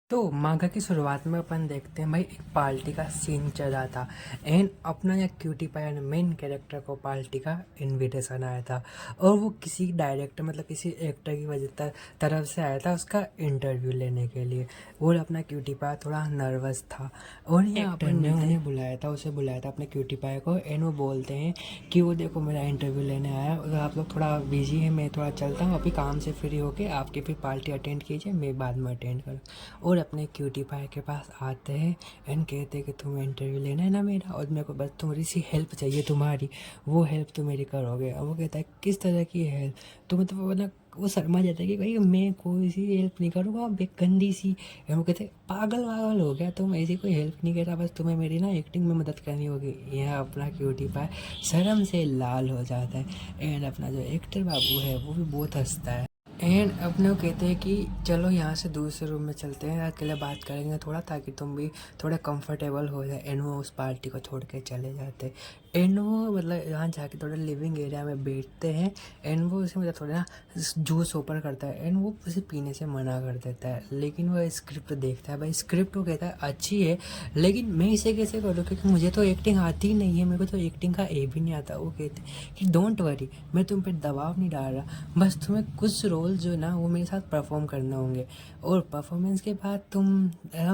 तो मांगा की शुरुआत में अपन देखते हैं भाई एक पार्टी का सीन चल रहा था। एंड अपना या क्यूटी पाया ने मेन कैरेक्टर को पार्टी का इनविटेशन आया था। और वो किसी डायरेक्टर मतलब किसी एक्टर की वजह तरफ से आया था उसका इंटरव्यू लेने के लिए। और अपना क्यूटी पाया थोड़ा नर्वस था और यहाँ एक्टर ने उन्हें बुलाया था, उसे बुलाया था अपने क्यूटी पाया को। एंड वो बोलते हैं कि वो देखो मेरा इंटरव्यू लेने आया, अगर आप लोग थोड़ा बिजी है मैं थोड़ा चलता हूँ, अभी काम से फ्री होके आपकी फिर पार्टी अटेंड कीजिए, मैं बाद में अटेंड करूँ। और अपने क्यूटी पाई के पास आते हैं एंड कहते हैं कि तुम्हें इंटरव्यू लेना है ना मेरा, और मेरे को बस थोड़ी सी हेल्प चाहिए तुम्हारी, वो हेल्प तुम मेरी करोगे। और वो कहता है किस तरह की हेल्प, तो मतलब वो शर्मा जाता है कि भाई मैं कोई सी हेल्प नहीं करूँगा गंदी सी। और वो कहते हैं पागल वागल हो गया, तुम ऐसी कोई हेल्प नहीं कर रहा, बस तुम्हें मेरी ना एक्टिंग में मदद करनी होगी। यह अपना क्यूटी पाई शर्म से लाल हो जाता है। एंड अपना जो एक्टर बाबू है वो भी बहुत हंसता है। एंड अपने को कहते हैं कि चलो यहाँ से दूसरे रूम में चलते हैं, अकेले बात करेंगे थोड़ा ताकि तुम भी थोड़ा कंफर्टेबल हो जाए। एंड वो उस पार्टी को छोड़ के चले जाते। एंड वो मतलब यहाँ जाके थोड़ा लिविंग एरिया में बैठते हैं। एंड वो उसे मतलब थोड़ा ना जूस ओपन करता है एंड वो उसे पीने से मना कर देता है। लेकिन वो स्क्रिप्ट देखता है, भाई स्क्रिप्ट वो कहता है अच्छी है लेकिन मैं इसे कैसे करूँ क्योंकि मुझे तो एक्टिंग आती ही नहीं है, मेरे को तो एक्टिंग का ए भी नहीं आता। वो कहते हैं कि डोंट वरी, मैं तुम पे दबाव नहीं डाल रहा, बस तुम्हें कुछ रोल जो है ना वो मेरे साथ परफॉर्म करने होंगे और परफॉर्मेंस के बाद तुम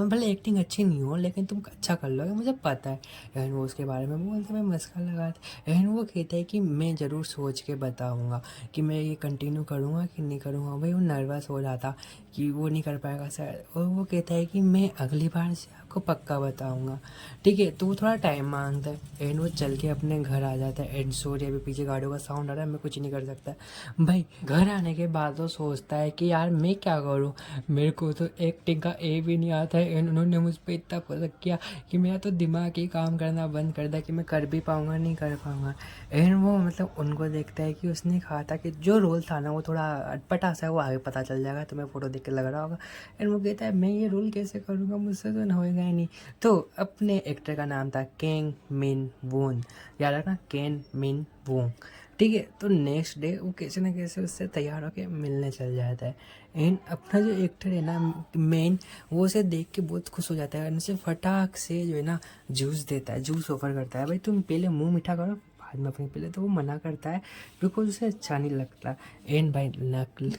भले एक्टिंग अच्छी नहीं हो लेकिन तुम अच्छा कर लोगे, मुझे पता है। एंड वो उसके बारे में बोलते मैं मस्का लगाते। एंड वो कहता है कि मैं ज़रूर सोच के बताऊँगा कि मैं ये कंटिन्यू करूँगा कि नहीं करूँगा। भाई वो नर्वस हो जाता कि वो नहीं कर पाएगा शायद, और वो कहता है कि मैं अगली बार से आपको पक्का बताऊँगा, ठीक है। तो वो थोड़ा टाइम मांगता है एंड वो चल के अपने घर आ जाता है। एंड सॉरी अभी पीछे गाड़ियों का साउंड आ रहा है, मैं कुछ नहीं कर सकता। भाई घर आने के बाद तो सोचता है कि यार मैं क्या करूँ, मेरे को तो एक्टिंग का ए भी नहीं आता है एंड उन्होंने मुझ पर इतना फर्क किया कि मेरा तो दिमाग ही काम करना बंद कर दिया कि मैं कर भी पाऊँगा नहीं कर पाऊँगा। एंड वो मतलब उनको देखता है कि उसने कहा था कि जो रोल था ना वो थोड़ा अटपटा सा है, वो आगे पता चल जाएगा, तुम्हें फ़ोटो देख के लग रहा होगा। एंड वो कहता है मैं ये रोल कैसे करूँगा, मुझसे तो होएगा ही नहीं। तो अपने एक्टर का नाम था केंग मिन वोन, याद रखना केन मिन वोंग, ठीक है। तो नेक्स्ट डे वो कैसे ना कैसे उससे तैयार होकर मिलने चल जाता है। एंड अपना जो एक्टर है ना मेन, वो उसे देख के बहुत खुश हो जाता है और उसे फटाक से जो है ना जूस देता है, जूस ऑफर करता है, भाई तुम पहले मुंह मीठा करो बाद में अपने पहले। तो वो मना करता है बिकॉज उसे अच्छा नहीं लगता। एंड भाई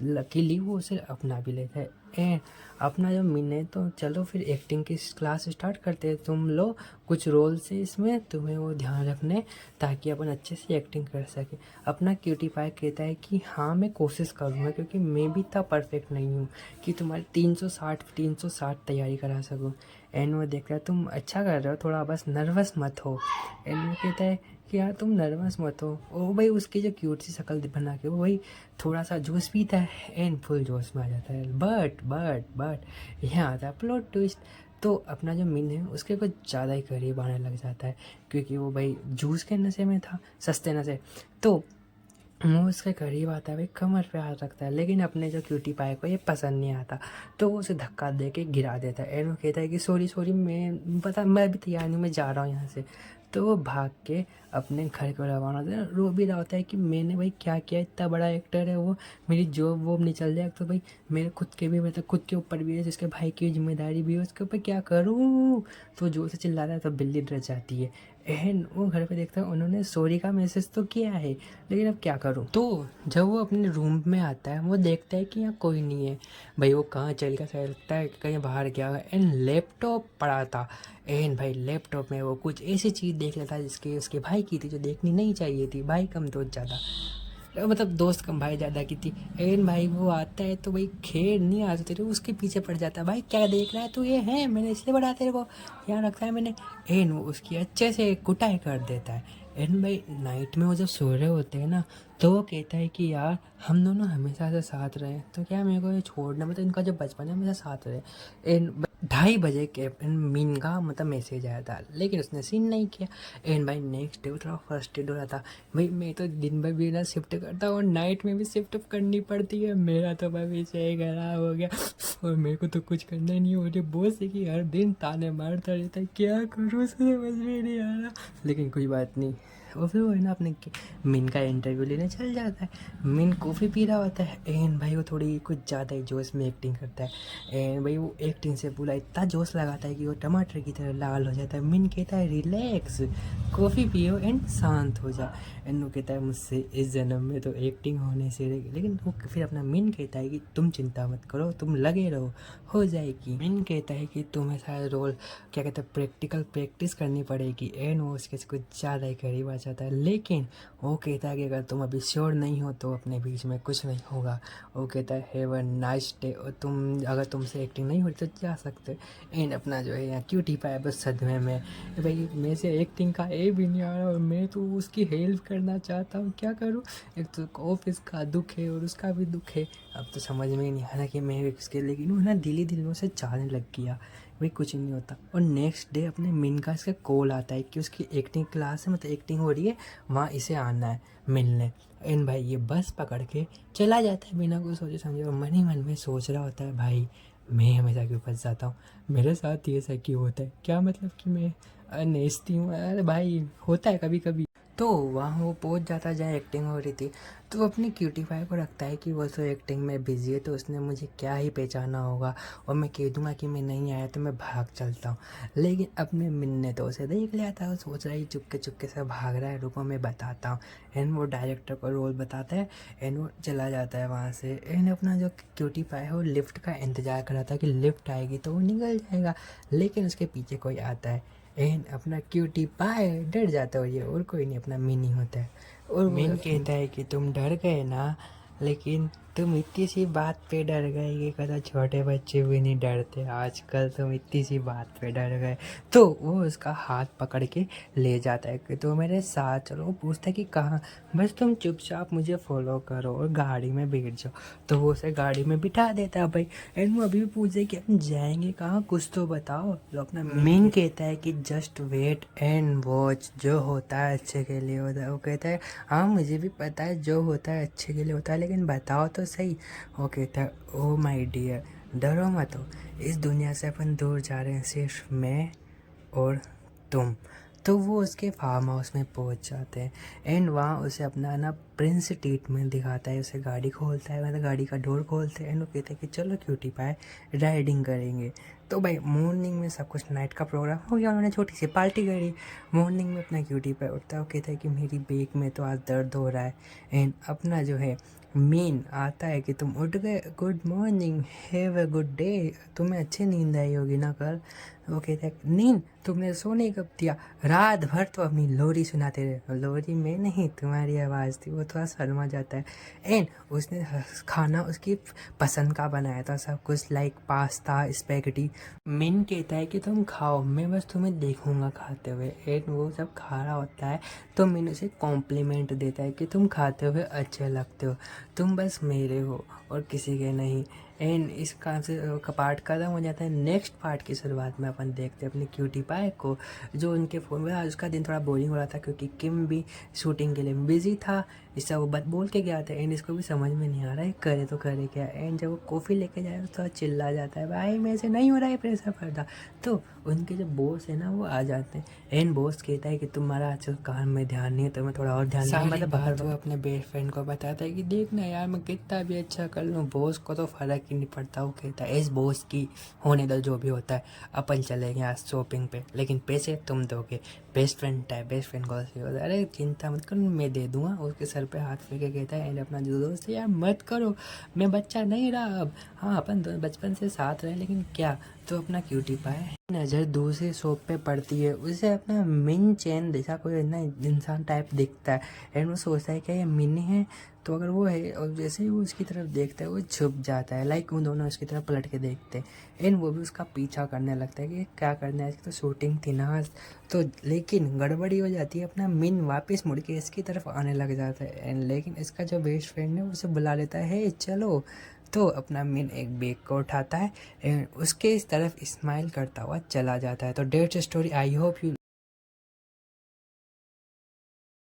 लकीली वो उसे अपना भी लेता है। एंड अपना जो मिन है तो चलो फिर एक्टिंग की क्लास स्टार्ट करते हैं, तुम लो कुछ रोल से इसमें तुम्हें वो ध्यान रखने ताकि अपन अच्छे से एक्टिंग कर सके। अपना क्यूटी पाई कहता है कि हाँ मैं कोशिश करूँगा क्योंकि मैं भी इतना परफेक्ट नहीं हूँ कि तुम्हारी 360 तैयारी करा सकूँ। एंड वो देखता है तुम अच्छा कर रहे हो, थोड़ा बस नर्वस मत हो। एंड वो कहता है कि यार तुम नर्वस मत हो। ओ भाई उसकी जो क्यूट सी शक्ल बना के वो भाई थोड़ा सा जूस पीता है एंड फुल जोश में आ जाता है। बट यहाँ आता है प्लॉट ट्विस्ट। तो अपना जो मिन है उसके कुछ ज़्यादा ही करीब आने लग जाता है क्योंकि वो भाई जूस के नशे में था, सस्ते नशे। तो वो उसके करीब आता है, भाई कमर पे हाथ रखता है, लेकिन अपने जो क्यूटी पाई को ये पसंद नहीं आता। तो वो उसे धक्का दे के गिरा देता है एंड वो कहता है कि सॉरी मैं अभी तैयार नहीं, मैं जा रहा हूँ यहाँ से। तो वो भाग के अपने घर को रवाना होता है, रो भी रहा होता है कि मैंने भाई क्या किया, इतना बड़ा एक्टर है वो, मेरी जॉब वॉब नहीं चल जाए तो भाई मेरे खुद के भी मतलब खुद के ऊपर भी है, जिसके भाई की जिम्मेदारी भी है, उसके ऊपर क्या करूँ। तो जोर से चिल्ला रहा है तो बिल्ली डर जाती है। एंड वो घर पे देखता है उन्होंने सॉरी का मैसेज तो किया है लेकिन अब क्या करूँ। तो जब वो अपने रूम में आता है वो देखता है कि यहाँ कोई नहीं है। भाई वो कहाँ चल गया, सही लगता है कि कहीं बाहर गया है। एंड लैपटॉप पड़ा था। एंड भाई लैपटॉप में वो कुछ ऐसी चीज़ देख लेता है जिसकी उसके भाई की थी, जो देखनी नहीं चाहिए थी, भाई कम दोस्त ज़्यादा, मतलब दोस्त कम भाई ज़्यादा की थी। एंड भाई वो आता है तो भाई खेर नहीं आता तेरे, उसके पीछे पड़ जाता है, भाई क्या देख रहा है तू, ये है मैंने इसलिए बढ़ा तेरे को, यहाँ रखा है मैंने। एंड वो उसकी अच्छे से कुटाई कर देता है। एंड भाई नाइट में वो जब सो रहे होते हैं ना तो वो कहता है कि यार हम दोनों हमेशा से साथ रहे तो क्या मेरे को ये छोड़ना, मतलब इनका जो बचपन है हमेशा साथ रहे। एंड 2:30 बजे के मीन का मतलब मैसेज आया था लेकिन उसने सीन नहीं किया। एंड भाई नेक्स्ट डे वो थोड़ा फ्रस्ट्रेट हो रहा था, भाई मैं तो दिन भर भी ना शिफ्ट करता हूँ और नाइट में भी शिफ्ट करनी पड़ती है, मेरा तो भविष्य ही खराब हो गया और मेरे को तो कुछ करना ही नहीं हो रही, बॉस है कि हर दिन ताने मारता रहता है, क्या करूँ समझ में नहीं आ रहा। लेकिन कोई बात नहीं, है और फिर वो है ना अपने मिन का इंटरव्यू लेने चल जाता है। मिन कॉफ़ी पी रहा होता है एंड भाई वो थोड़ी कुछ ज़्यादा ही जोश में एक्टिंग करता है एंड भाई वो एक्टिंग से पूरा इतना जोश लगाता है कि वो टमाटर की तरह लाल हो जाता है। मिन कहता है रिलैक्स, कॉफ़ी पियो एंड शांत हो जा। एंड वो कहता है मुझसे इस जन्म में तो एक्टिंग होने से रहेगी, लेकिन वो फिर अपना मिन कहता है कि तुम चिंता मत करो, तुम लगे रहो, हो जाएगी। मिन कहता है कि तुम्हें सारा रोल क्या कहते हैं प्रैक्टिकल प्रैक्टिस करनी पड़ेगी एंड वो उसके कुछ ज़्यादा ही करीब आ जाता है। लेकिन वो कहता है कि अगर तुम अभी श्योर नहीं हो तो अपने बीच में कुछ नहीं होगा। वो कहता है हैव अ नाइस डे, और तुम अगर तुमसे एक्टिंग नहीं हो रही तो जा सकते हो। एंड अपना जो है यहाँ क्यूटी पाया बस सदमे में, भाई मेरे से एक्टिंग का ए भी नहीं आ रहा और मैं तो उसकी हेल्प करना चाहता हूँ, क्या करूँ। एक तो ऑफिस का दुख है और उसका भी दुख है, अब तो समझ में ही नहीं आ रहा कि मैं इसके, लेकिन वो ना दिल ही दिल में उसे चाहने लग गया। भाई कुछ नहीं होता। और नेक्स्ट डे अपने मिन का इसका कॉल आता है कि उसकी एक्टिंग क्लास है, मतलब एक्टिंग हो रही है, वहाँ इसे आना है मिलने। एंड भाई ये बस पकड़ के चला जाता है बिना कुछ सोचे समझे, और मन ही मन में सोच रहा होता है भाई मैं हमेशा क्यों फंस जाता हूँ, मेरे साथ ये ऐसा क्यों होता है, क्या मतलब कि मैं नेस्ती हूँ। अरे भाई होता है कभी कभी। तो वहाँ वो पहुँच जाता है जहाँ एक्टिंग हो रही थी, तो वो अपनी क्यूटी पाई को रखता है कि वो तो एक्टिंग में बिजी है तो उसने मुझे क्या ही पहचाना होगा, और मैं कह दूंगा कि मैं नहीं आया तो मैं भाग चलता हूँ। लेकिन अपने मिन ने तो उसे देख लिया था, वो सोच रहा है चुपके चुपके से भाग रहा है, रुको मैं बताता हूँ। एंड वो डायरेक्टर को रोल बताता है एंड वो चला जाता है वहाँ से। एंड अपना जो क्यूटी पाई है वो लिफ्ट का इंतज़ार कर रहा था कि लिफ्ट आएगी तो वो निकल जाएगा, लेकिन उसके पीछे कोई आता है एंड अपना क्यूटी पाए डर जाता है ये, और कोई नहीं अपना मिनी होता है। और मिन कहता है कि तुम डर गए ना, लेकिन तुम इतनी सी बात पे डर गए कि कदा छोटे बच्चे भी नहीं डरते, आजकल तुम इतनी सी बात पे डर गए। तो वो उसका हाथ पकड़ के ले जाता है कि तो मेरे साथ चलो। वो पूछता है कि कहाँ, बस तुम चुपचाप मुझे फॉलो करो और गाड़ी में बैठ जाओ। तो वो उसे गाड़ी में बिठा देता है भाई। एंड वो अभी भी पूछे कि हम जाएंगे कहाँ, कुछ तो बताओ। तो अपना मिन कहता है कि जस्ट वेट एंड वॉच, जो होता है अच्छे के लिए होता है। वो कहता है हाँ मुझे भी पता है जो होता है अच्छे के लिए होता है, लेकिन बताओ तो सही। वो कहता है ओ माय डियर, डरो मत हो, इस दुनिया से अपन दूर जा रहे हैं सिर्फ मैं और तुम। तो वो उसके फार्म हाउस में पहुंच जाते हैं एंड वहाँ उसे अपना ना प्रिंस ट्रीटमेंट दिखाता है। उसे गाड़ी खोलता है, मतलब गाड़ी का डोर खोलते हैं एंड वो कहते हैं कि चलो क्यूटी पाए राइडिंग करेंगे। तो भाई मॉर्निंग में सब कुछ नाइट का प्रोग्राम हो गया, उन्होंने छोटी सी पार्टी करी। मॉर्निंग में अपना क्यूटी पाए उठता है, वो कहता है कि मेरी बैक में तो आज दर्द हो रहा है। एंड अपना जो है मीन आता है कि तुम उठ गए, good morning, have a good day, तुम्हें अच्छी नींद आई होगी ना कल। वो कहता है नींद तुमने सोने कब दिया, रात भर तो अपनी लोरी सुनाते रहे। लोरी में नहीं तुम्हारी आवाज़ थी। वो थोड़ा शर्मा जाता है एंड उसने खाना उसकी पसंद का बनाया था सब कुछ, लाइक पास्ता स्पेगेटी। मिन कहता है कि तुम खाओ, मैं बस तुम्हें देखूंगा खाते हुए। एंड वो जब खा रहा होता है तो मिन उसे कॉम्प्लीमेंट देता है कि तुम खाते हुए अच्छे लगते हो, तुम बस मेरे हो और किसी के नहीं। एंड इस काम से का पार्ट खत्म हो जाता है। नेक्स्ट पार्ट की शुरुआत में अपन देखते हैं अपनी क्यूटी पाई को, जो उनके फ़ोन में आज उसका दिन थोड़ा बोरिंग हो रहा था क्योंकि किम भी शूटिंग के लिए बिजी था। इससे वो बोल के गया था एंड इसको भी समझ में नहीं आ रहा है करे तो करे क्या। एंड जब वो कॉफ़ी लेके जाए तो थोड़ा चिल्ला जाता है भाई मेरे से नहीं हो रहा है प्रेशर पड़ता। तो उनके जो बॉस है ना वो आ जाते हैं एंड बॉस कहता है कि तुम्हारा आजकल काम में ध्यान नहीं है तो मैं थोड़ा और ध्यान दूंगा। मतलब बाहर वो अपने बेस्ट फ्रेंड को बताता है कि देखना यार मैं कितना भी अच्छा कर लूँ बॉस को तो फ़र्क ही नहीं पड़ता। वो कहता है इस बॉस की होने दो जो भी होता है, अपन चलेंगे आज शॉपिंग पे, लेकिन पैसे तुम दोगे। Best friend type, best friend को होता है अरे चिंता मत करो मैं दे दूंगा। उसके सर पे हाथ फेंके कहता है एंड अपना जो दोस्त है यार मत करो, मैं बच्चा नहीं रहा अब, हाँ अपन बचपन से साथ रहे लेकिन क्या। तो अपना क्यूटी पाए नज़र दूसरी शॉप पे पड़ती है, उसे अपना मिन चैन जैसा कोई ना इंसान टाइप दिखता है एंड वो सोचता है क्या ये मिनी है, तो अगर वो है और जैसे ही वो उसकी तरफ देखता है वो छुप जाता है। लाइक उन दोनों उसकी तरफ पलट के देखते हैं एंड वो भी उसका पीछा करने लगता है कि क्या करना है, इसकी तो शूटिंग थी ना आज। तो लेकिन गड़बड़ी हो जाती है, अपना मिन वापस मुड़ के इसकी तरफ आने लग जाता है एंड लेकिन इसका जो बेस्ट फ्रेंड है उसे बुला लेता है "हे, चलो। तो अपना मिन एक बैग को उठाता है एंड उसके इस तरफ स्माइल करता हुआ चला जाता है। तो that's story, I hope you